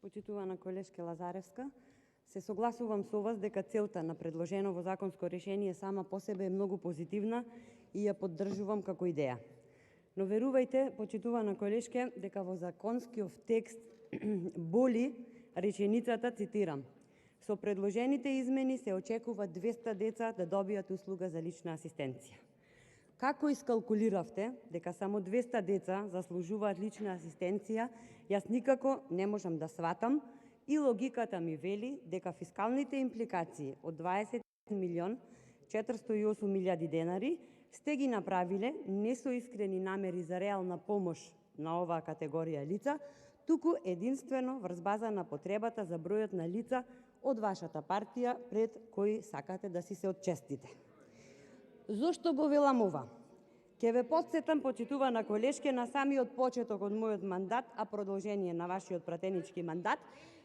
Почитувана колешке Лазаревска, се согласувам со вас дека целта на предложеново законско решение сама по себе е многу позитивна и ја поддржувам како идеја. Но верувајте, почитувана колешке, дека во законскиот текст боли реченицата, цитирам: "Со предложените измени се очекува 200 деца да добијат услуга за лична асистенција." Како искалкулиравте дека само 200 деца заслужуваат лична асистенција, јас никако не можам да сватам и логиката ми вели дека фискалните импликации од 20 милион 408 милијади денари сте ги направиле не со искрени намери за реална помош на оваа категорија лица, туку единствено врз база на потребата за бројот на лица од вашата партија пред кои сакате да си се отчестите. Зошто го велам ова? Ќе ве потсетам, почитувана колешке, на самиот почеток од мојот мандат, а продолжение на вашиот пратенички мандат,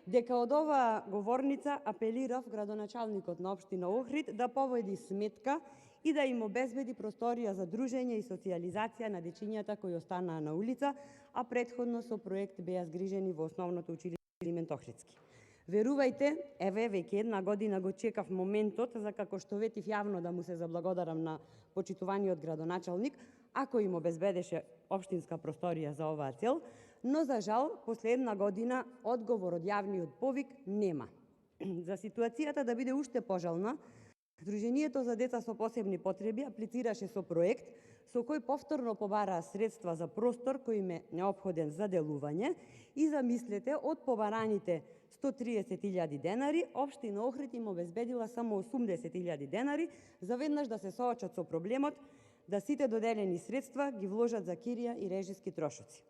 дека од оваа говорница апелирав градоначалникот на општина Охрид да поведи сметка и да им обезбеди просторија за дружење и социјализација на дечињата кои останаа на улица, а претходно со проект беа згрижени во основното училиште Климент Охридски. Верувајте, еве веќе една година го чекав моментот за како што ветив јавно да му се заблагодарам на почитуваниот градоначалник, ако им обезбедеше општинска просторија за оваа цел, но за жал, после една година одговор од јавниот повик нема. За ситуацијата да биде уште пожална, Сдруженијето за деца со посебни потреби аплицираше со проект со кој повторно побараа средства за простор кој им е неопходен за делување и замислете, од побараните 130.000 денари, општина Охрид им обезбедила само 80.000 денари за веднаш да се соочат со проблемот да сите доделени средства ги вложат за кирија и режиски трошоци.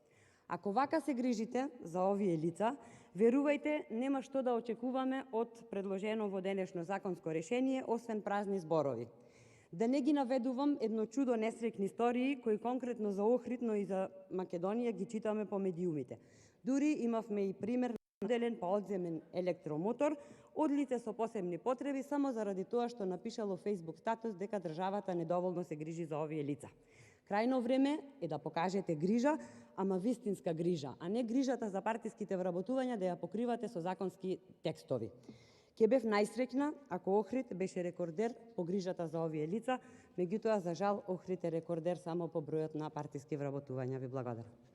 Ако вака се грижите за овие лица, верувајте, нема што да очекуваме од предложено во денешно законско решение, освен празни зборови. Да не ги наведувам едно чудо несреќни истории кои конкретно за Охрид, но и за Македонија ги читаме по медиумите. Дури имавме и пример на делен па одземен електромотор од лице со посебни потреби само заради тоа што напишало Facebook статус дека државата недоволно се грижи за овие лица. Крајно време е да покажете грижа, ама вистинска грижа, а не грижата за партиските вработувања да ја покривате со законски текстови. Ќе бев најсреќна ако Охрид беше рекордер по грижата за овие лица, меѓутоа за жал Охрид е рекордер само по бројот на партиски вработувања. Ви благодарам.